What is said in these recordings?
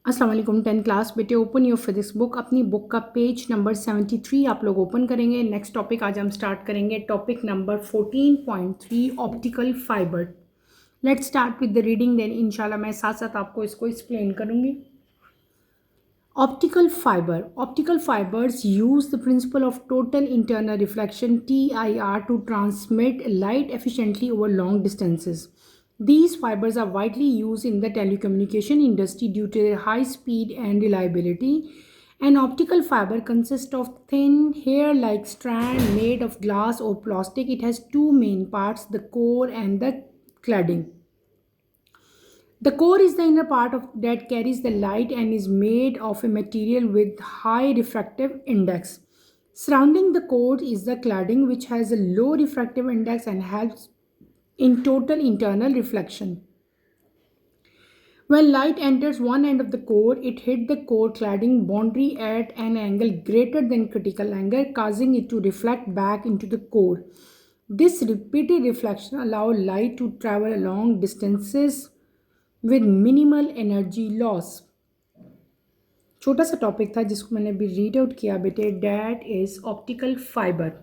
अस्सलाम वालेकुम 10 क्लास बेटे ओपन योर फिजिक्स बुक। अपनी बुक का पेज नंबर 73 आप लोग ओपन करेंगे। नेक्स्ट टॉपिक आज हम स्टार्ट करेंगे topic number 14.3 optical fibre. Let's start with the reading, then इंशाल्लाह मैं साथ साथ आपको इसको एक्सप्लेन करूंगी। Optical fibers use the principle of total internal reflection TIR to transmit light efficiently over long distances. These fibers are widely used in the telecommunication industry due to their high speed and reliability. An optical fiber consists of thin hair-like strand made of glass or plastic. It has two main parts, the core and the cladding. The core is the inner part of that carries the light and is made of a material with high refractive index. Surrounding the core is the cladding, which has a low refractive index and helps in total internal reflection. When light enters one end of the core, it hits the core cladding boundary at an angle greater than critical angle, causing it to reflect back into the core. This repeated reflection allows light to travel long distances with minimal energy loss. छोटा सा topic था जिसको मैंने अभी read out किया बेटे, that is optical fibre.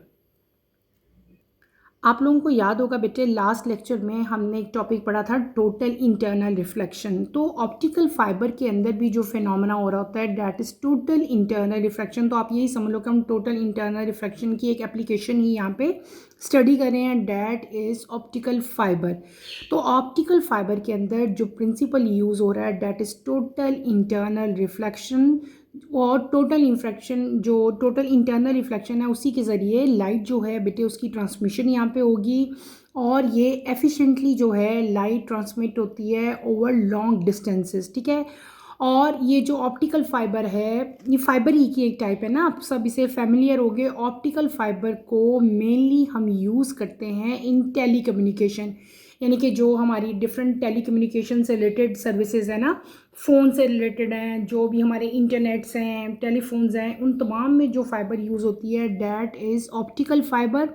आप लोगों को याद होगा बेटे लास्ट लेक्चर में हमने एक टॉपिक पढ़ा था टोटल इंटरनल रिफ्लेक्शन। तो ऑप्टिकल फाइबर के अंदर भी जो फिनोमेना हो रहा होता है that is total internal reflection. तो आप यही समझ लो कि हम टोटल इंटरनल रिफ्लेक्शन की एक एप्लीकेशन ही यहाँ पे स्टडी कर रहे हैं, डैट इज ऑप्टिकल फाइबर। तो ऑप्टिकल फाइबर के अंदर जो प्रिंसिपल यूज़ हो रहा है that is total internal reflection. और टोटल इंटरनल रिफ्लेक्शन है, उसी के ज़रिए लाइट जो है बेटे उसकी ट्रांसमिशन यहाँ पे होगी और ये एफिशिएंटली जो है लाइट ट्रांसमिट होती है ओवर लॉन्ग डिस्टेंसेस। ठीक है, और ये जो ऑप्टिकल फाइबर है ये फाइबर ही की एक टाइप है ना, आप सब इसे फेमिलियर हो गए। ऑप्टिकल फाइबर को मेनली हम यूज़ करते हैं इन टेली कम्युनिकेशन, यानी कि जो हमारी डिफरेंट टेलीकम्युनिकेशन से रिलेटेड सर्विसेज है ना, फ़ोन से रिलेटेड हैं, जो भी हमारे इंटरनेट्स हैं, टेलीफोन्स हैं, उन तमाम में जो फाइबर यूज़ होती है that is optical fibre.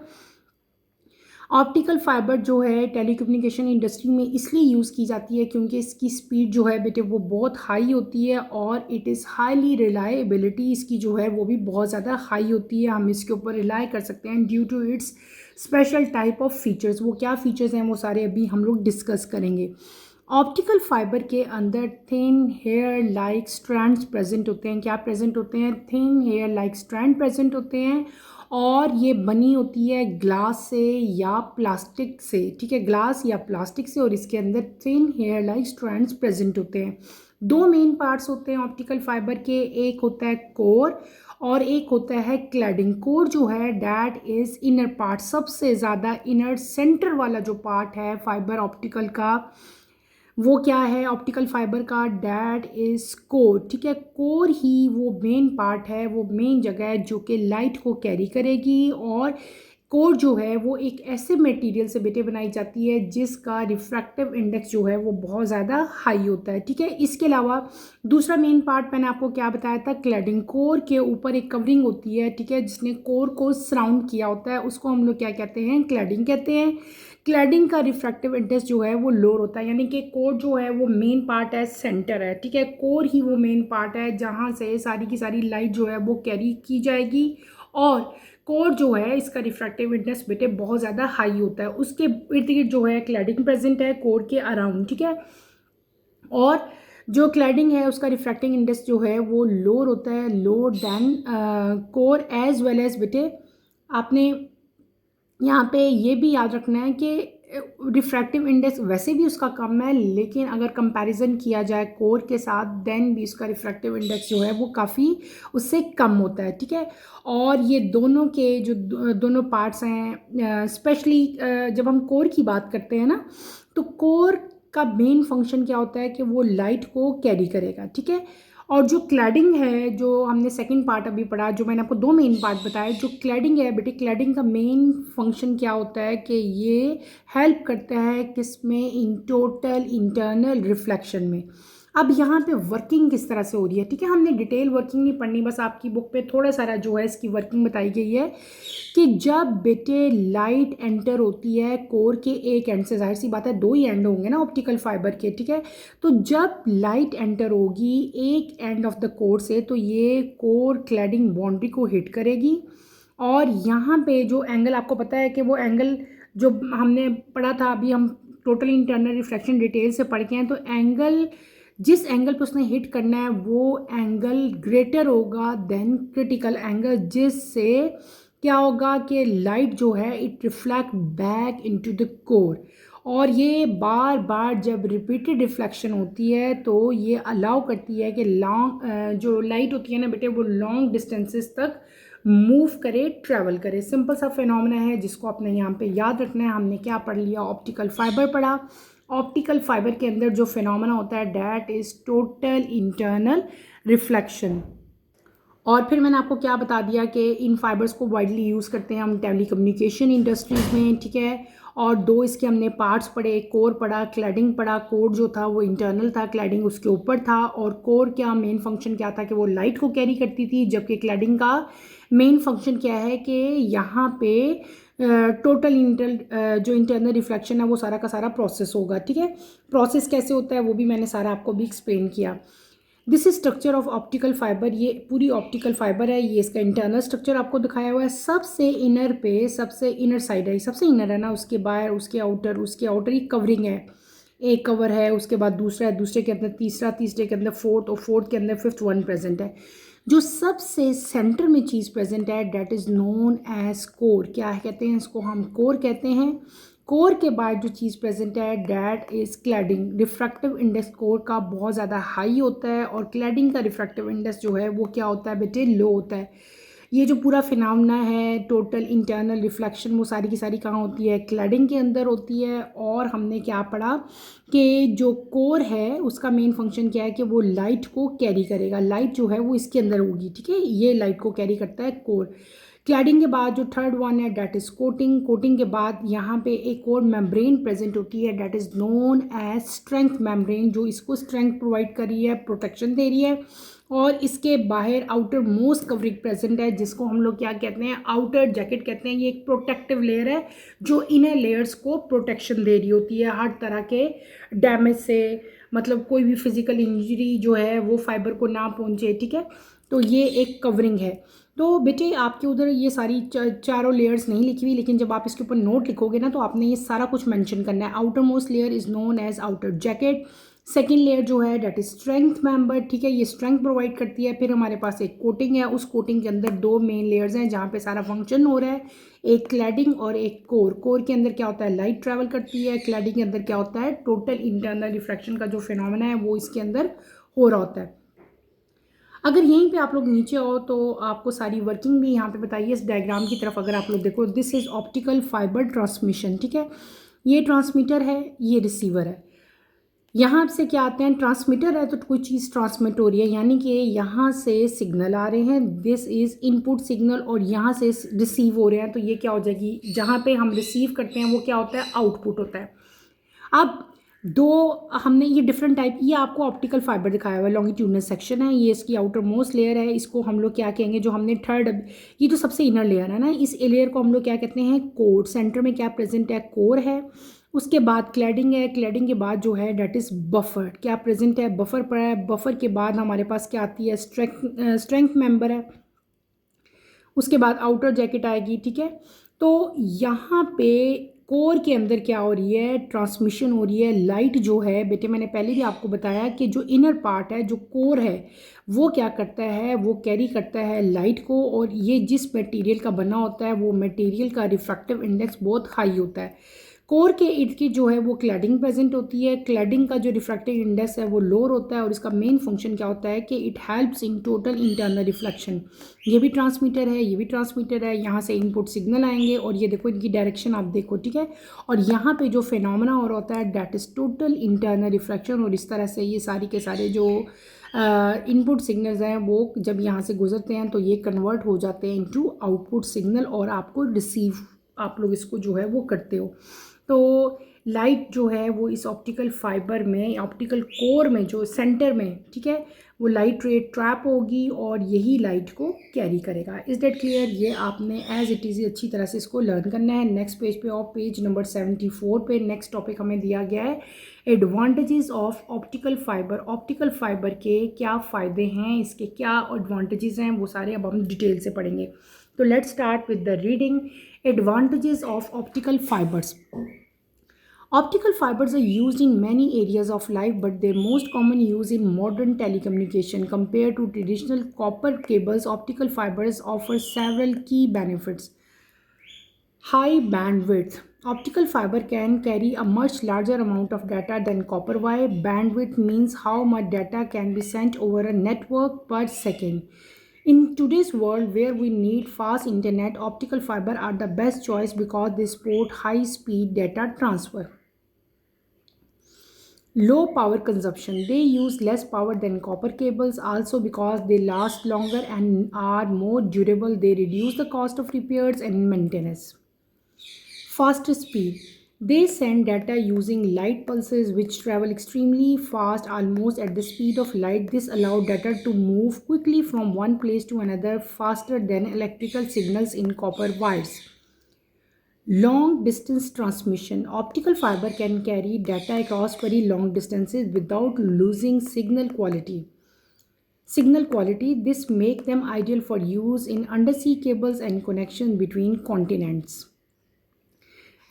Optical fibre जो है टेलीकम्युनिकेशन इंडस्ट्री में इसलिए यूज़ की जाती है क्योंकि इसकी स्पीड जो है बेटे वो बहुत हाई होती है और इट इज़ हाईली रिलायबिलिटी इसकी जो है वो भी बहुत ज़्यादा हाई होती है। हम इसके ऊपर रिलाई कर सकते हैं due to its special type of features. वो क्या फीचर्स हैं वो सारे अभी हम लोग डिस्कस करेंगे। ऑप्टिकल फाइबर के अंदर thin hair like strands present होते हैं। क्या प्रेजेंट होते हैं? Thin hair like strand present होते हैं और ये बनी होती है ग्लास से या प्लास्टिक से। ठीक है, ग्लास या प्लास्टिक से, और इसके अंदर thin hair like strands present होते हैं। दो मेन पार्ट्स होते हैं ऑप्टिकल फाइबर के, एक होता है कोर और एक होता है क्लैडिंग। कोर जो है डैट इज इनर पार्ट, सबसे ज़्यादा इनर सेंटर वाला जो पार्ट है फाइबर ऑप्टिकल का वो क्या है ऑप्टिकल फाइबर का? That is core. ठीक है, कोर ही वो मेन पार्ट है, वो मेन जगह है जो कि लाइट को कैरी करेगी। और कोर जो है वो एक ऐसे मटेरियल से बेटे बनाई जाती है जिसका रिफ्रैक्टिव इंडेक्स जो है वो बहुत ज़्यादा हाई होता है। ठीक है, इसके अलावा दूसरा मेन पार्ट मैंने आपको क्या बताया था, क्लैडिंग। कोर के ऊपर एक कवरिंग होती है, ठीक है, जिसने कोर को सराउंड किया होता है, उसको हम लोग क्या कहते हैं? क्लैडिंग कहते हैं। क्लैडिंग का रिफ्रैक्टिव इंडेक्स जो है वो लोअर होता है, यानी कि कोर जो है वो मेन पार्ट है, सेंटर है। ठीक है, कोर ही वो मेन पार्ट है जहाँ से सारी की सारी लाइट जो है वो कैरी की जाएगी। और कोर जो है इसका रिफ्रैक्टिव इंडेक्स बेटे बहुत ज़्यादा हाई होता है। उसके इर्द गिर्द जो है क्लैडिंग प्रेजेंट है कोर के अराउंड। ठीक है, और जो क्लैडिंग है उसका रिफ्रैक्टिंग इंडेक्स जो है वो लोअर होता है, lower than core as well as बेटे आपने यहाँ पे ये भी याद रखना है कि रिफ्रैक्टिव इंडेक्स वैसे भी उसका कम है, लेकिन अगर कंपैरिजन किया जाए कोर के साथ देन भी उसका रिफ्रैक्टिव इंडेक्स जो है वो काफ़ी उससे कम होता है। ठीक है, और ये दोनों के जो दोनों पार्ट्स हैं, स्पेशली जब हम कोर की बात करते हैं ना, तो कोर का मेन फंक्शन क्या होता है कि वो लाइट को कैरी करेगा। ठीक है, और जो क्लैडिंग है जो हमने सेकंड पार्ट अभी पढ़ा, जो मैंने आपको दो मेन पार्ट बताए, जो क्लैडिंग है बेटे क्लैडिंग का मेन फंक्शन क्या होता है कि ये हेल्प करता है किसमें? इन टोटल इंटरनल रिफ्लेक्शन में। अब यहाँ पे वर्किंग किस तरह से हो रही है, ठीक है, हमने डिटेल वर्किंग नहीं पढ़नी, बस आपकी बुक पे थोड़ा सारा जो है इसकी वर्किंग बताई गई है कि जब बेटे लाइट एंटर होती है कोर के एक एंड से, जाहिर सी बात है दो ही एंड होंगे ना ऑप्टिकल फाइबर के, ठीक है, तो जब लाइट एंटर होगी एक एंड ऑफ द कोर से तो ये कोर क्लैडिंग बाउंड्री को हिट करेगी, और यहाँ पे जो एंगल आपको पता है कि वो एंगल जो हमने पढ़ा था, अभी हम टोटल इंटरनल रिफ्लेक्शन डिटेल से पढ़ के हैं, तो एंगल जिस एंगल पे उसने हिट करना है वो एंगल ग्रेटर होगा देन क्रिटिकल एंगल, जिससे क्या होगा कि लाइट जो है it reflect back into the core, और ये बार बार जब रिपीटेड रिफ्लेक्शन होती है तो ये अलाउ करती है कि लॉन्ग जो लाइट होती है ना बेटे वो लॉन्ग डिस्टेंसेस तक मूव करे, ट्रैवल करे। सिंपल सा फिनोमेना है जिसको आपने यहाँ पे याद रखना है। हमने क्या पढ़ लिया, ऑप्टिकल फाइबर पढ़ा। ऑप्टिकल फाइबर के अंदर जो फिनोमेना होता है that is total internal reflection. और फिर मैंने आपको क्या बता दिया कि इन फाइबर्स को वाइडली यूज़ करते हैं हम टेलीकम्युनिकेशन इंडस्ट्रीज़ में, ठीक है। और दो इसके हमने पार्ट्स पढ़े, एक कोर पढ़ा, क्लैडिंग पढ़ा। कोर जो था वो इंटरनल था, क्लैडिंग उसके ऊपर था। और कोर क्या मेन फंक्शन क्या था कि वो लाइट को कैरी करती थी, जबकि क्लैडिंग का मेन फंक्शन क्या है कि यहाँ पे टोटल जो इंटरनल रिफ्लेक्शन है वो सारा का सारा प्रोसेस होगा, ठीक है। प्रोसेस कैसे होता है वो भी मैंने सारा आपको भी एक्सप्लेन किया। This is structure of optical fibre, ये पूरी ऑप्टिकल फाइबर है, ये इसका इंटरनल स्ट्रक्चर आपको दिखाया हुआ है। सबसे इनर पे सबसे इनर साइड है, सबसे इनर है ना, उसके बाहर उसके आउटर ही कवरिंग है। एक कवर है, उसके बाद दूसरा है, दूसरे के अंदर तीसरा, तीसरे के अंदर फोर्थ, और फोर्थ के अंदर फिफ्थ वन प्रेजेंट है। जो सबसे सेंटर में चीज़ प्रेजेंट है that is known as core. क्या कहते हैं इसको, हम कोर कहते हैं। कोर के बाद जो चीज़ प्रेजेंट है that is cladding. Refractive index core का बहुत ज़्यादा हाई होता है, और क्लैडिंग का रिफ्रैक्टिव इंडेक्स जो है वो क्या होता है बेटे, लो होता है। ये जो पूरा फिनोमेना है टोटल इंटरनल रिफ्लेक्शन, वो सारी की सारी कहाँ होती है, क्लैडिंग के अंदर होती है। और हमने क्या पढ़ा कि जो कोर है उसका मेन फंक्शन क्या है कि वो लाइट को कैरी करेगा। लाइट जो है वो इसके अंदर होगी, ठीक है, ये लाइट को कैरी करता है कोर। क्लैडिंग के बाद जो थर्ड वन है डैट इज़ कोटिंग। कोटिंग के बाद यहाँ पे एक और मेम्ब्रेन प्रेजेंट होती है that is known as strength membrane, जो इसको स्ट्रेंथ प्रोवाइड कर रही है, प्रोटेक्शन दे रही है। और इसके बाहर आउटर मोस्ट कवरिंग प्रेजेंट है, जिसको हम लोग क्या कहते हैं, आउटर जैकेट कहते हैं। ये एक प्रोटेक्टिव लेयर है जो इनर लेयर्स को प्रोटेक्शन दे रही होती है हर तरह के डैमेज से, मतलब कोई भी फिजिकल इंजरी जो है वो फाइबर को ना पहुंचे, ठीक है। तो ये एक कवरिंग है। तो बेटे आपके उधर ये सारी चारों लेयर्स नहीं लिखी हुई, लेकिन जब आप इसके ऊपर नोट लिखोगे ना तो आपने ये सारा कुछ मेंशन करना है। Outermost layer is known as outer jacket. Second layer जो है डेट इज स्ट्रेंथ मेंबर, ठीक है, ये स्ट्रेंथ प्रोवाइड करती है। फिर हमारे पास एक कोटिंग है, उस कोटिंग के अंदर दो मेन लेयर्स हैं जहाँ पे सारा फंक्शन हो रहा है, एक क्लैडिंग और एक कोर। कोर के अंदर क्या होता है, लाइट ट्रैवल करती है। क्लैडिंग के अंदर क्या होता है, टोटल इंटरनल रिफ्रैक्शन का जो फिनोमेना है वो इसके अंदर हो रहा होता है। अगर यहीं पे आप लोग नीचे आओ तो आपको सारी वर्किंग भी यहाँ पे बताइए। इस डायग्राम की तरफ अगर आप लोग देखो, this is optical fibre transmission, ठीक है। ये ट्रांसमीटर है, ये रिसीवर है। यहाँ से क्या आते हैं, ट्रांसमीटर है तो कोई चीज़ ट्रांसमिट हो रही है, यानी कि यहाँ से सिग्नल आ रहे हैं, दिस इज़ इनपुट सिग्नल, और यहाँ से रिसीव हो रहे हैं, तो ये क्या हो जाएगी, जहाँ पे हम रिसीव करते हैं वो क्या होता है, आउटपुट होता है। अब दो हमने ये डिफरेंट टाइप, ये आपको ऑप्टिकल फाइबर दिखाया हुआ है, लॉन्गिट्यूडनल सेक्शन है, ये इसकी आउटर मोस्ट लेयर है। इसको हम लोग क्या कहेंगे, जो हमने थर्ड, ये जो सबसे इनर लेयर है ना, इस लेयर को हम लोग क्या कहते हैं, कोर। सेंटर में क्या प्रेजेंट है, कोर है। उसके बाद क्लैडिंग है, क्लैडिंग के बाद जो है डेट इज़ बफर, क्या प्रेजेंट है, बफर पड़ा है। बफर के बाद हमारे पास क्या आती है, स्ट्रेंथ मेंबर है। उसके बाद आउटर जैकेट आएगी, ठीक है। तो यहाँ पे कोर के अंदर क्या हो रही है, ट्रांसमिशन हो रही है। लाइट जो है बेटे, मैंने पहले भी आपको बताया कि जो इनर पार्ट है, जो कोर है, वो क्या करता है, वो कैरी करता है लाइट को, और ये जिस मटेरियल का बना होता है वो मटेरियल का रिफ्रैक्टिव इंडेक्स बहुत हाई होता है। कोर के इर्द की जो है वो क्लैडिंग प्रेजेंट होती है। क्लैडिंग का जो रिफ्रैक्टिव इंडेक्स है वो लोअर होता है, और इसका मेन फंक्शन क्या होता है कि it helps in total internal reflection. ये भी ट्रांसमीटर है, ये भी ट्रांसमीटर है। यहाँ से इनपुट सिग्नल आएंगे, और ये देखो इनकी डायरेक्शन आप देखो, ठीक है। और यहाँ पे जो फिनोमेना और होता है that is total internal reflection. और इस तरह से ये सारी के सारे जो इनपुट सिग्नल्स हैं वो जब यहाँ से गुजरते हैं तो ये कन्वर्ट हो जाते हैं इनटू आउटपुट सिग्नल, और आपको रिसीव, आप लोग इसको जो है वो करते हो। तो लाइट जो है वो इस ऑप्टिकल फाइबर में, ऑप्टिकल कोर में जो सेंटर में, ठीक है, वो लाइट रे ट्रैप होगी और यही लाइट को कैरी करेगा। Is that clear? ये आपने एज इट इज़ अच्छी तरह से इसको लर्न करना है। नेक्स्ट पेज पे और पेज नंबर 74 पे नेक्स्ट टॉपिक हमें दिया गया है advantages of optical fibre. Optical fibre के क्या फ़ायदे हैं, इसके क्या एडवांटेजेस हैं, वो सारे अब हम डिटेल से पढ़ेंगे। तो let's start with the reading. Advantages of optical fibres. Optical fibers are used in many areas of life, but their most common use in modern telecommunication. Compared to traditional copper cables, optical fibers offer several key benefits. High bandwidth. Optical fiber can carry a much larger amount of data than copper wire. Bandwidth means how much data can be sent over a network per second. In today's world where we need fast internet, optical fiber are the best choice because they support high speed data transfer. Low power consumption. They use less power than copper cables also because they last longer and are more durable. They reduce the cost of repairs and maintenance. Faster speed. They send data using light pulses which travel extremely fast, almost at the speed of light. This allows data to move quickly from one place to another faster than electrical signals in copper wires. Long distance transmission. Optical fiber can carry data across very long distances without losing signal quality. This makes them ideal for use in undersea cables and connection between continents.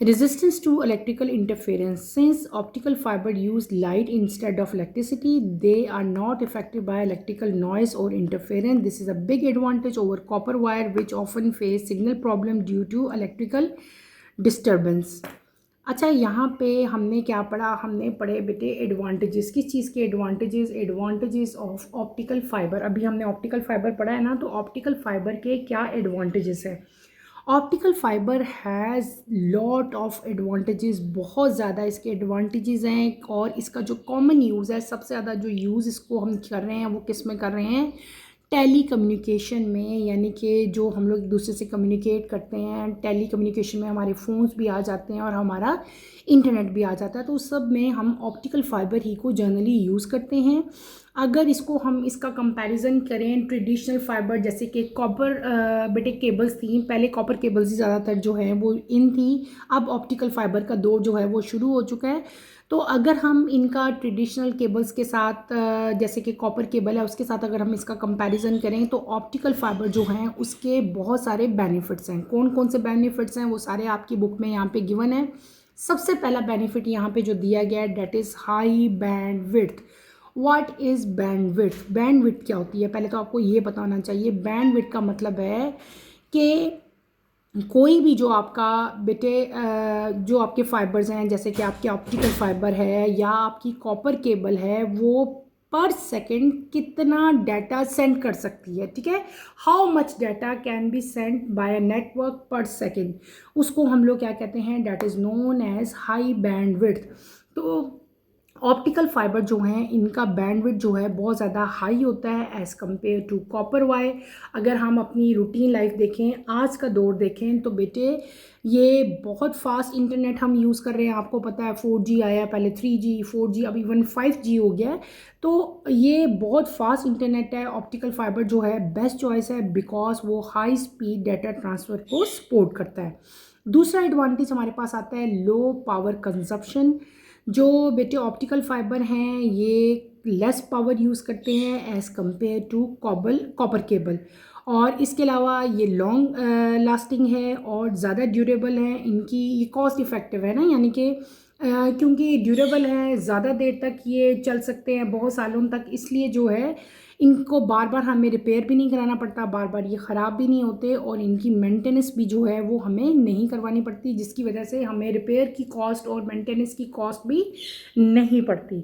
Resistance to electrical interference. Since optical fiber use light instead of electricity, they are not affected by electrical noise or interference. This is a big advantage over copper wire, which often face signal problem due to electrical disturbance. अच्छा, यहाँ पे हमने क्या पढ़ा? हमने पढ़े बेटे advantages. किस चीज़ के advantages? Advantages of optical fibre. अभी हमने ऑप्टिकल फाइबर पढ़ा है ना, तो ऑप्टिकल फाइबर के क्या एडवांटेजेस है? Optical fibre has lot of advantages, बहुत ज़्यादा इसके एडवांटेजेस हैं। और इसका जो कॉमन यूज़ है, सबसे ज़्यादा जो यूज़ इसको हम कर रहे हैं वो किस में कर रहे हैं? टेली कम्युनिकेशन में, यानी कि जो हम लोग एक दूसरे से कम्युनिकेट करते हैं, टेली कम्युनिकेशन में हमारे फ़ोन्स भी आ जाते हैं और हमारा इंटरनेट भी आ जाता है, तो उस सब में हम ऑप्टिकल फाइबर ही को जनरली यूज़ करते हैं। अगर इसको हम इसका कंपैरिजन करें ट्रेडिशनल फाइबर, जैसे कि कॉपर बेटे केबल्स थी, पहले कॉपर केबल्स ही ज़्यादातर जो है वो इन थी, अब ऑप्टिकल फाइबर का दौर जो है वो शुरू हो चुका है। तो अगर हम इनका ट्रेडिशनल केबल्स के साथ जैसे कि कॉपर केबल है उसके साथ अगर हम इसका कंपैरिजन करें, तो ऑप्टिकल फाइबर जो हैं उसके बहुत सारे बेनिफिट्स हैं। कौन कौन से बेनिफिट्स हैं वो सारे आपकी बुक में यहाँ पे गिवन है। सबसे पहला बेनिफिट यहाँ पे जो दिया गया है, that is high bandwidth. What is bandwidth? Bandwidth क्या होती है? पहले तो आपको ये पता होना चाहिए। बैंडविड्थ का मतलब है कि कोई भी जो आपका बेटे जो आपके फाइबर्स हैं, जैसे कि आपके ऑप्टिकल फाइबर है या आपकी कॉपर केबल है, वो पर सेकेंड कितना डाटा सेंड कर सकती है, ठीक है। How much data can be send by a network per second, उसको हम लोग क्या कहते हैं? That is known as high bandwidth. तो ऑप्टिकल फाइबर जो हैं इनका बैंडविड्थ जो है बहुत ज़्यादा हाई होता है as compare to copper wire. अगर हम अपनी रूटीन लाइफ देखें, आज का दौर देखें, तो बेटे ये बहुत फास्ट इंटरनेट हम यूज़ कर रहे हैं। आपको पता है 4G आया, पहले 3G 4G, अब इवन 5G हो गया है। तो ये बहुत फास्ट इंटरनेट है। ऑप्टिकल फाइबर जो है बेस्ट चॉइस है बिकॉज वो हाई स्पीड डाटा ट्रांसफ़र को सपोर्ट करता है। दूसरा एडवांटेज हमारे पास आता है लो पावर कंजप्शन। जो बेटे ऑप्टिकल फाइबर हैं ये लेस पावर यूज़ करते हैं as compare to copper cable, और इसके अलावा ये लॉन्ग लास्टिंग है और ज़्यादा ड्यूरेबल है। इनकी ये कॉस्ट इफ़ेक्टिव है ना, यानी कि क्योंकि ड्यूरेबल है, ज़्यादा देर तक ये चल सकते हैं, बहुत सालों तक, इसलिए जो है इनको बार बार हमें रिपेयर भी नहीं कराना पड़ता, बार बार ये ख़राब भी नहीं होते, और इनकी मेंटेनेंस भी जो है वो हमें नहीं करवानी पड़ती, जिसकी वजह से हमें रिपेयर की कॉस्ट और मेंटेनेंस की कॉस्ट भी नहीं पड़ती।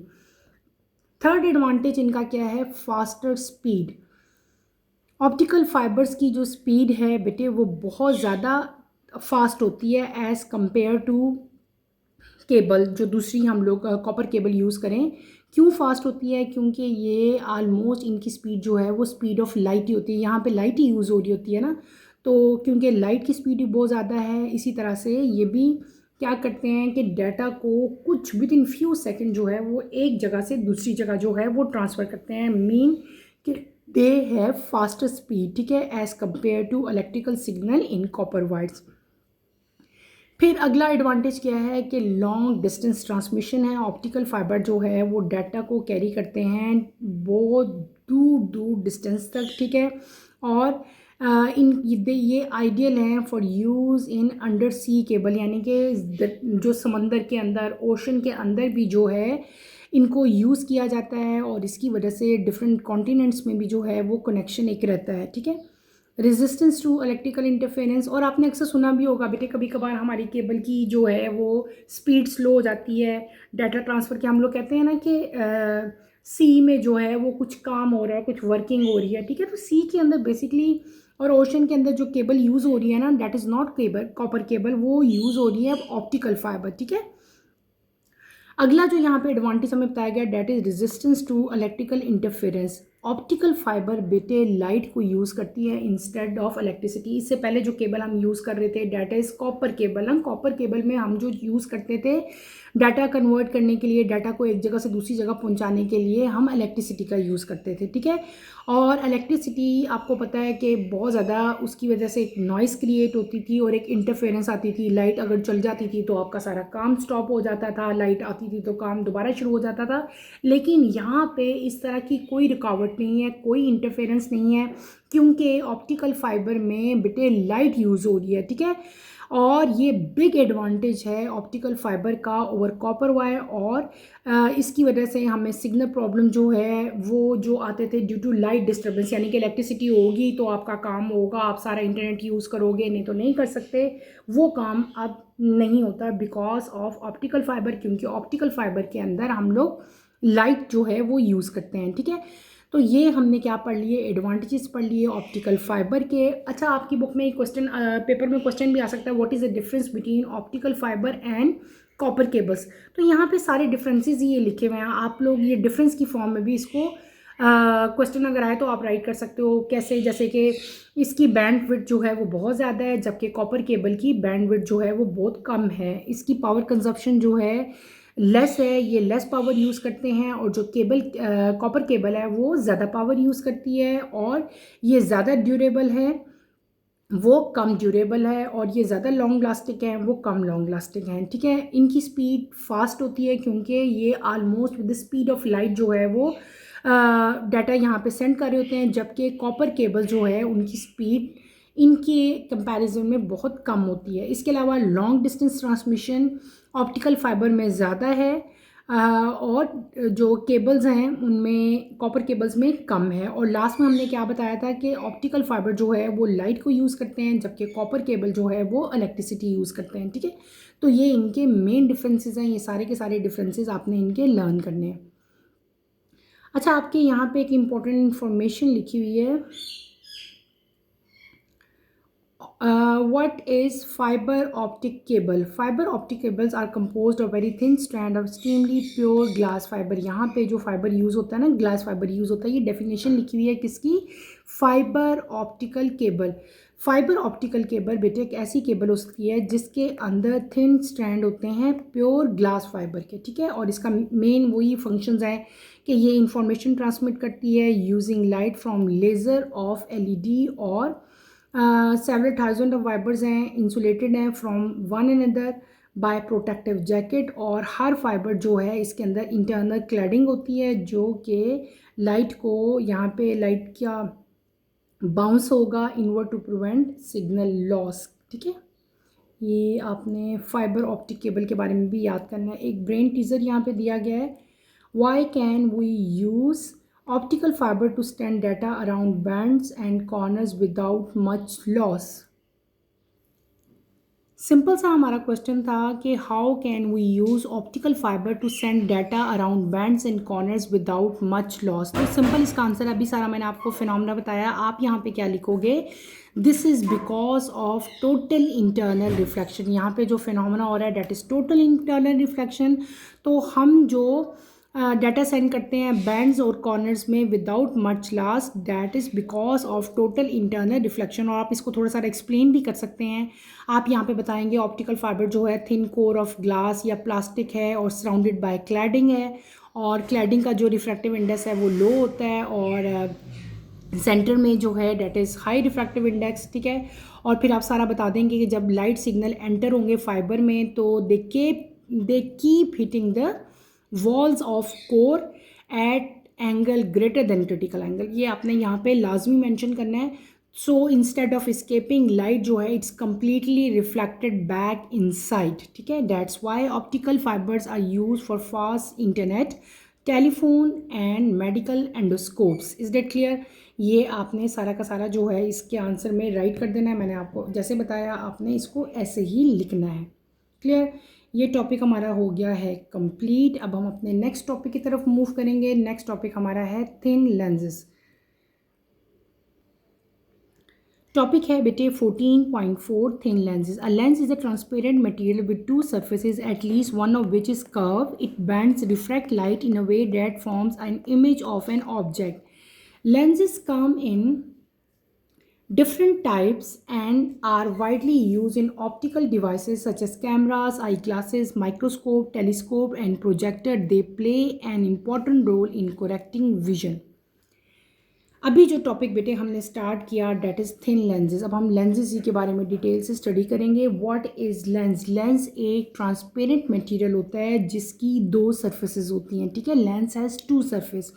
थर्ड एडवांटेज इनका क्या है? Faster speed. ऑप्टिकल फाइबर्स की जो स्पीड है बेटे वो बहुत ज़्यादा फास्ट होती है एज़ कम्पेयर टू केबल, जो दूसरी हम लोग कॉपर केबल यूज़ करें। क्यों फास्ट होती है? क्योंकि ये आलमोस्ट इनकी स्पीड जो है वो स्पीड ऑफ लाइट ही होती है। यहाँ पे लाइट ही यूज़ हो रही होती है ना, तो क्योंकि लाइट की स्पीड भी बहुत ज़्यादा है, इसी तरह से ये भी क्या करते हैं कि डाटा को कुछ विद इन फ्यू सेकेंड जो है वो एक जगह से दूसरी जगह जो है वो ट्रांसफ़र करते हैं, मीन कि दे हैव फास्टर स्पीड, ठीक है, as compare to electrical signal in copper wires. फिर अगला एडवांटेज क्या है कि लॉन्ग डिस्टेंस ट्रांसमिशन है। ऑप्टिकल फाइबर जो है वो डाटा को कैरी करते हैं बहुत दूर दूर डिस्टेंस तक, ठीक है, और ये आइडियल हैं for use in undersea cable, यानी कि जो समंदर के अंदर, ओशन के अंदर भी जो है इनको यूज़ किया जाता है, और इसकी वजह से डिफरेंट कॉन्टिनेंट्स में भी जो है वो कनेक्शन एक रहता है, ठीक है। रेजिस्टेंस टू इलेक्ट्रिकल इंटरफेरेंस, और आपने अक्सर सुना भी होगा बेटे कभी कभार हमारी केबल की जो है वो स्पीड स्लो हो जाती है डाटा ट्रांसफ़र के। हम लोग कहते हैं ना कि सी में जो है वो कुछ काम हो रहा है, कुछ वर्किंग हो रही है, ठीक है। तो सी के अंदर बेसिकली और ओशन के अंदर जो केबल यूज़ हो रही है ना, that is not cable copper cable, वो यूज़ हो रही है ऑप्टिकल फाइबर, ठीक है। अगला जो यहाँ पे एडवांटेज हमें बताया गया that is resistance to electrical interference. Optical fibre बेटे लाइट को यूज़ करती है इंस्टेड ऑफ इलेक्ट्रिसिटी। इससे पहले जो केबल हम यूज़ कर रहे थे डेट इज़ कॉपर केबल। हम कॉपर केबल में हम जो यूज़ करते थे डाटा कन्वर्ट करने के लिए, डाटा को एक जगह से दूसरी जगह पहुंचाने के लिए हम इलेक्ट्रिसिटी का यूज़ करते थे, ठीक है। और इलेक्ट्रिसिटी आपको पता है कि बहुत ज़्यादा उसकी वजह से एक नॉइज़ क्रिएट होती थी और एक इंटरफेरेंस आती थी। लाइट अगर चल जाती थी तो आपका सारा काम स्टॉप हो जाता था, लाइट आती थी तो काम दोबारा शुरू हो जाता था। लेकिन यहाँ पे इस तरह की कोई रुकावट नहीं है, कोई इंटरफेरेंस नहीं है, क्योंकि ऑप्टिकल फाइबर में बेटे लाइट यूज़ हो रही है, ठीक है। और ये बिग एडवांटेज है ऑप्टिकल फाइबर का ओवर कॉपर वायर, और इसकी वजह से हमें सिग्नल प्रॉब्लम जो है वो जो आते थे ड्यू टू लाइट डिस्टर्बेंस, यानी कि इलेक्ट्रिसिटी होगी तो आपका काम होगा, आप सारा इंटरनेट यूज़ करोगे, नहीं तो नहीं कर सकते, वो काम अब नहीं होता बिकॉज ऑफ ऑप्टिकल फाइबर, क्योंकि ऑप्टिकल फाइबर के अंदर हम लोग लाइट जो है वो यूज़ करते हैं, ठीक है। तो ये हमने क्या पढ़ लिए, एडवांटेजेस पढ़ लिए ऑप्टिकल फाइबर के। अच्छा, आपकी बुक में एक क्वेश्चन, पेपर में क्वेश्चन भी आ सकता है, what is the difference between optical fibre and copper cables. तो यहाँ पे सारे डिफरेंसेस ये लिखे हुए हैं, आप लोग ये डिफरेंस की फॉर्म में भी इसको क्वेश्चन अगर आए तो आप राइट कर सकते हो। कैसे, जैसे कि इसकी बैंड विड्थ जो है वो बहुत ज़्यादा है, जबकि कॉपर केबल की बैंड विड्थ जो है वो बहुत कम है। इसकी पावर कंजप्शन जो है लेस है, ये लेस पावर यूज़ करते हैं, और जो केबल कॉपर केबल है वो ज़्यादा पावर यूज़ करती है, और ये ज़्यादा ड्यूरेबल है, वो कम ड्यूरेबल है, और ये ज़्यादा लॉन्ग लास्टिक है, वो कम लॉन्ग लास्टिक हैं, ठीक है। इनकी स्पीड फास्ट होती है क्योंकि ये almost with the speed of light जो है वो डाटा यहाँ पे सेंड कर रहे होते हैं, जबकि कॉपर केबल जो है उनकी स्पीड इनके कंपैरिजन में बहुत कम होती है। इसके अलावा long distance transmission optical fibre में ज़्यादा है, और जो केबल्स हैं उनमें कॉपर केबल्स में कम है। और लास्ट में हमने क्या बताया था कि ऑप्टिकल फाइबर जो है वो लाइट को यूज़ करते हैं, जबकि कॉपर केबल जो है वो इलेक्ट्रिसिटी यूज़ करते हैं, ठीक है। तो ये इनके मेन डिफरेंसेस हैं, ये सारे के सारे डिफरेंसेस आपने इनके लर्न करने हैं। अच्छा, आपके यहाँ पे एक इम्पॉर्टेंट इन्फॉर्मेशन लिखी हुई है, what is fiber optic cable? Fiber optic cables are composed of very thin strand of extremely pure glass fiber। यहाँ पे जो फाइबर यूज़ होता है ना, ग्लास फाइबर यूज़ होता है। ये डेफिनेशन लिखी हुई है किसकी, fibre optical cable. Fibre optical cable बेटे एक ऐसी केबल हो सकती है जिसके अंदर थिन स्ट्रैंड होते हैं प्योर ग्लास फाइबर के, ठीक है। और इसका मेन वही फंक्शंस हैं कि ये इंफॉर्मेशन ट्रांसमिट करती है using light from laser of LED, और सेवरल थाउजेंड ऑफ फाइबर्स हैं, इंसुलेटेड हैं from one another by protective jacket. और हर फाइबर जो है इसके अंदर इंटरनल क्लैडिंग होती है जो कि लाइट को, यहाँ पे लाइट का बाउंस होगा inward to prevent signal loss, ठीक है। ये आपने फाइबर ऑप्टिक केबल के बारे में भी याद करना है। एक ब्रेन टीजर यहाँ पे दिया गया है, why can we use optical fibre to stand data around bends and corners without much loss. Simple सा हमारा क्वेश्चन था कि how can we use optical fibre to send data around bends and corners without much loss. तो simple इसका answer अभी सारा मैंने आपको फिनोमेना बताया। आप यहाँ पे क्या लिखोगे, this is because of total internal reflection. यहाँ पे जो फिनोमेना हो रहा है that is total internal reflection. तो हम जो डाटा सेंड करते हैं बैंड्स और कॉर्नर्स में without much loss, that is because of total internal reflection. और आप इसको थोड़ा सा एक्सप्लेन भी कर सकते हैं। आप यहाँ पे बताएंगे ऑप्टिकल फाइबर जो है थिन कोर ऑफ ग्लास या प्लास्टिक है और सराउंडेड बाय क्लैडिंग है, और क्लैडिंग का जो रिफ्रैक्टिव इंडेक्स है वो लो होता है, और सेंटर में जो है that is high refractive index, ठीक है। और फिर आप सारा बता देंगे कि जब लाइट सिग्नल एंटर होंगे फाइबर में तो they keep hitting the walls of core at angle greater than critical angle. ये आपने यहाँ पे लाजमी मेंशन करना है। So instead of escaping light जो है it's completely reflected back inside, ठीक है। That's why optical fibres are use for fast internet, telephone and medical endoscopes. Is that clear? ये आपने सारा का सारा जो है इसके आंसर में राइट कर देना है। मैंने आपको जैसे बताया आपने इसको ऐसे ही लिखना है। क्लियर? ये टॉपिक हमारा हो गया है कंप्लीट। अब हम अपने नेक्स्ट टॉपिक की तरफ मूव करेंगे। नेक्स्ट टॉपिक हमारा है थिन लेंसेज। टॉपिक है बेटे 14.4 thin lenses. A lens is a transparent material with two surfaces at least one of which is curved. It bends refract light in a way that forms an image of an object. Lenses come in different types and are widely used in optical devices such as cameras, eyeglasses, microscope, telescope and projector. They play an important role in correcting vision. अभी जो topic बेटे हमने start किया that is thin lenses. अब हम lenses के बारे में डिटेल से स्टडी करेंगे। What is lens? लेंस एक ट्रांसपेरेंट मटेरियल होता है जिसकी दो सरफेसेस होती हैं, ठीक है। Lens has two surface.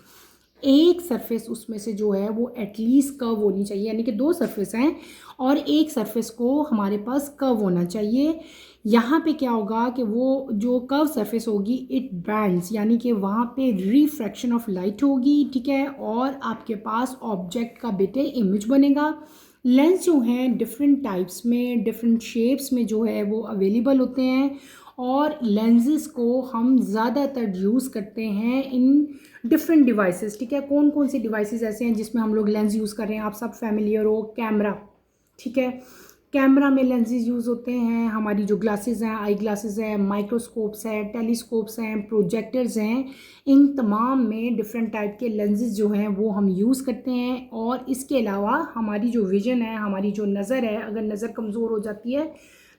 एक सरफेस उसमें से जो है वो एटलीस्ट कर्व होनी चाहिए, यानी कि दो सरफेस हैं और एक सरफेस को हमारे पास कर्व होना चाहिए। यहाँ पे क्या होगा कि वो जो कर्व सरफेस होगी इट बैंड्स, यानी कि वहाँ पे रिफ्रैक्शन ऑफ लाइट होगी, ठीक है, और आपके पास ऑब्जेक्ट का बेटे इमेज बनेगा। लेंस जो हैं डिफरेंट टाइप्स में, डिफरेंट शेप्स में जो है वो अवेलेबल होते हैं, और लेंसेज को हम ज़्यादातर यूज़ करते हैं इन डिफरेंट डिवाइसेस, ठीक है। कौन कौन से डिवाइसेस ऐसे हैं जिसमें हम लोग लेंस यूज़ कर रहे हैं? आप सब फैमिलियर हो, कैमरा, ठीक है। कैमरा में लेंसेज यूज़ होते हैं। हमारी जो ग्लासेस हैं, आई ग्लासेस हैं, माइक्रोस्कोप्स हैं, टेलीस्कोप्स हैं, प्रोजेक्टर्स हैं, इन तमाम में डिफरेंट टाइप के लेंसेज जो हैं वो हम यूज़ करते हैं। और इसके अलावा हमारी जो विजन है, हमारी जो नज़र है, अगर नज़र कमज़ोर हो जाती है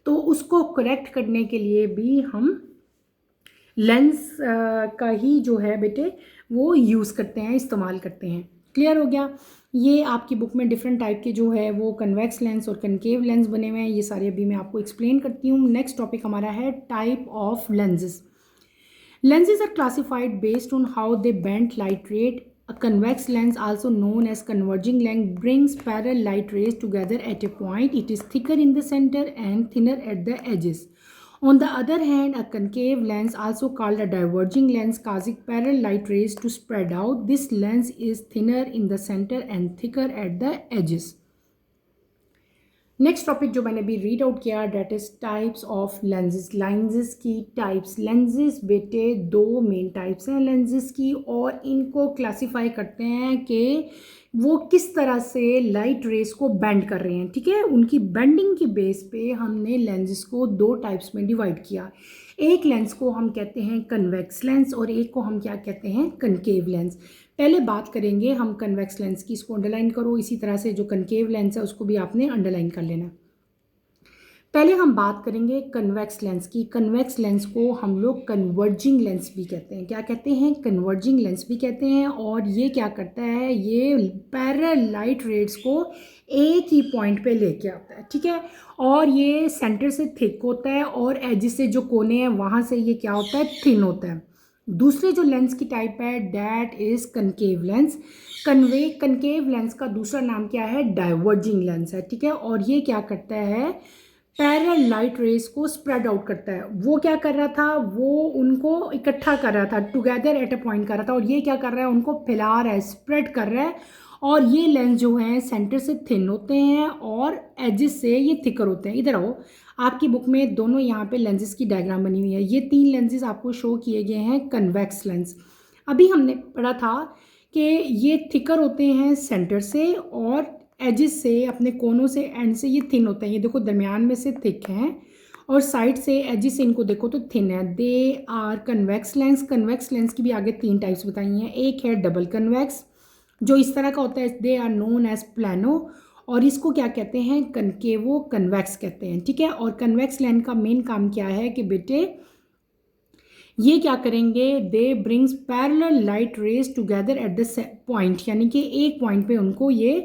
तो उसको करेक्ट करने के लिए भी हम लेंस का ही जो है बेटे वो यूज़ करते हैं, इस्तेमाल करते हैं। क्लियर हो गया? ये आपकी बुक में डिफरेंट टाइप के जो है वो कन्वेक्स लेंस और कनकेव लेंस बने हुए हैं। ये सारे अभी मैं आपको एक्सप्लेन करती हूँ। नेक्स्ट टॉपिक हमारा है type of lenses. Lenses are classified based on how they bend light rate. A convex lens, also known as converging lens, brings parallel light rays together at a point. It is thicker in the center and thinner at the edges. On the other hand, a concave lens, also called a diverging lens, causes parallel light rays to spread out. This lens is thinner in the center and thicker at the edges. Next topic जो मैंने अभी read out किया that is types of lenses. Lenses की types. Lenses बेटे दो main types हैं lenses की, और इनको क्लासिफाई करते हैं कि वो किस तरह से लाइट रेस को बेंड कर रहे हैं, ठीक है। उनकी बेंडिंग की बेस पे हमने लेंसेज को दो टाइप्स में डिवाइड किया। एक लेंस को हम कहते हैं कन्वेक्स लेंस और एक को हम क्या कहते हैं? Concave lens. पहले बात करेंगे हम कन्वेक्स लेंस की, इसको अंडरलाइन करो। इसी तरह से जो कनकेव लेंस है उसको भी आपने अंडरलाइन कर लेना। पहले हम बात करेंगे कन्वेक्स लेंस की। कन्वेक्स लेंस को हम लोग कन्वर्जिंग लेंस भी कहते हैं। क्या कहते हैं? कन्वर्जिंग लेंस भी कहते हैं। और ये क्या करता है? ये पैरेलल लाइट रेज को एक ही पॉइंट पे लेके आता है, ठीक है। और ये सेंटर से थिक होता है और एज से जो कोने हैं वहाँ से ये क्या होता है? थिन होता है। दूसरे जो लेंस की टाइप है that is concave lens. Concave lens का दूसरा नाम क्या है? डाइवर्जिंग लेंस है, ठीक है। और ये क्या करता है? पैरेलल लाइट रेस को स्प्रेड आउट करता है। वो क्या कर रहा था? वो उनको इकट्ठा कर रहा था, टुगेदर एट अ पॉइंट कर रहा था, और ये क्या कर रहा है? उनको फैला रहा है, स्प्रेड कर रहा है। और ये लेंस जो हैं सेंटर से थिन होते हैं और एजेस से ये थिकर होते हैं। इधर आओ, आपकी बुक में दोनों यहाँ पे लेंसेज की डायग्राम बनी हुई है। ये तीन लेंसेज आपको शो किए गए हैं कन्वेक्स लेंस। अभी हमने पढ़ा था कि ये थिकर होते हैं सेंटर से और एजेस से, अपने कोनों से, एंड से ये थिन होते हैं। ये देखो दरमियान में से थिक हैं और साइड से एजिस से इनको देखो तो थिन है। They are convex lens. Convex lens की भी आगे 3 टाइप्स बताई हैं। एक है डबल कन्वेक्स जो इस तरह का होता है, they are known as plano, और इसको क्या कहते हैं, कनकेवो कन्वेक्स कहते हैं, ठीक है। और कन्वेक्स लेंस का मेन काम क्या है कि बेटे ये क्या करेंगे, they brings parallel light rays together at the point, यानी कि एक पॉइंट पे उनको ये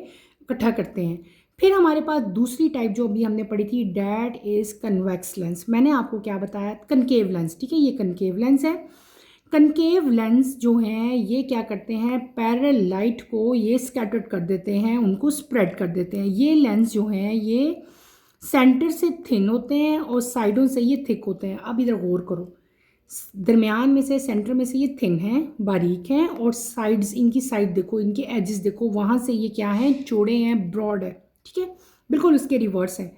इकट्ठा करते हैं। फिर हमारे पास दूसरी टाइप जो अभी हमने पढ़ी थी, डैट इज कन्वेक्स लेंस। मैंने आपको क्या बताया, कनकेव लेंस, ठीक है, ये कनकेव लेंस है। कनकेव लेंस जो हैं ये क्या करते हैं, पैरेलल लाइट को ये स्कैटर्ड कर देते हैं, उनको स्प्रेड कर देते हैं। ये लेंस जो हैं ये सेंटर से थिन होते हैं और साइडों से ये थिक होते हैं। अब इधर गौर करो, दरमियान में से, सेंटर में से ये थिन हैं, बारीक हैं, और साइड्स, इनकी साइड देखो, इनके एजेस देखो, वहाँ से ये क्या हैं, चौड़े हैं, ब्रॉड है, ठीक है, बिल्कुल उसके रिवर्स है।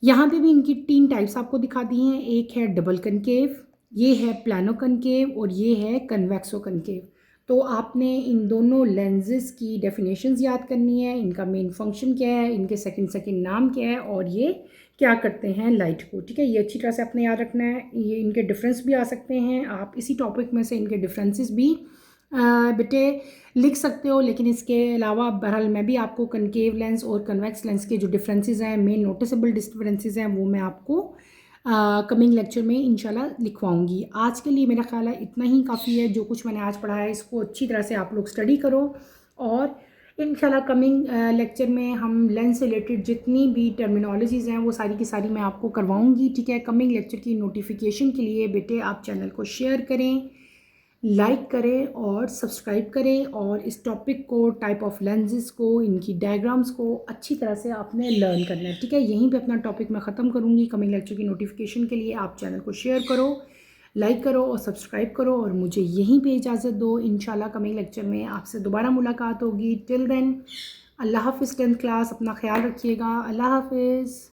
यहाँ पे भी इनकी 3 टाइप्स आपको दिखा दी हैं। एक है डबल कनकेव, ये है प्लानो कनकेव, और ये है कन्वेक्सो कनकेव। तो आपने इन दोनों लेंसेज की डेफिनेशंस याद करनी है, इनका मेन फंक्शन क्या है, इनके सेकंड नाम क्या है, और ये क्या करते हैं लाइट को, ठीक है। ये अच्छी तरह से आपने याद रखना है। ये इनके डिफरेंस भी आ सकते हैं, आप इसी टॉपिक में से इनके डिफरेंसेस भी बेटे लिख सकते हो। लेकिन इसके अलावा बहरहाल मैं भी आपको कनकेव लेंस और कन्वेक्स लेंस के जो डिफरेंसेस हैं, मेन नोटिसेबल डिफरेंसेस हैं, वो मैं आपको कमिंग लेक्चर में इंशाल्लाह लिखवाऊंगी। आज के लिए मेरा ख्याल है इतना ही काफ़ी है। जो कुछ मैंने आज पढ़ा है इसको अच्छी तरह से आप लोग स्टडी करो, और इंशाल्लाह कमिंग लेक्चर में हम लेंस से रिलेटेड जितनी भी टर्मिनोलॉजीज़ हैं वो सारी की सारी मैं आपको करवाऊंगी, ठीक है। कमिंग लेक्चर की नोटिफिकेशन के लिए बेटे आप चैनल को शेयर करें, लाइक करें और सब्सक्राइब करें, और इस टॉपिक को, टाइप ऑफ लेंसेज को, इनकी डायग्राम्स को अच्छी तरह से आपने लर्न करना है, ठीक है। यहीं पे अपना टॉपिक मैं ख़त्म करूँगी। कमिंग लेक्चर की नोटिफिकेशन के लिए आप चैनल को शेयर करो, लाइक करो और सब्सक्राइब करो, और मुझे यहीं पे इजाज़त दो। इंशाल्लाह कमिंग लेक्चर में आपसे दोबारा मुलाकात होगी। टिल देन अल्लाह हाफ़िज़। 10th क्लास, अपना ख्याल रखिएगा। अल्लाह हाफ़िज़।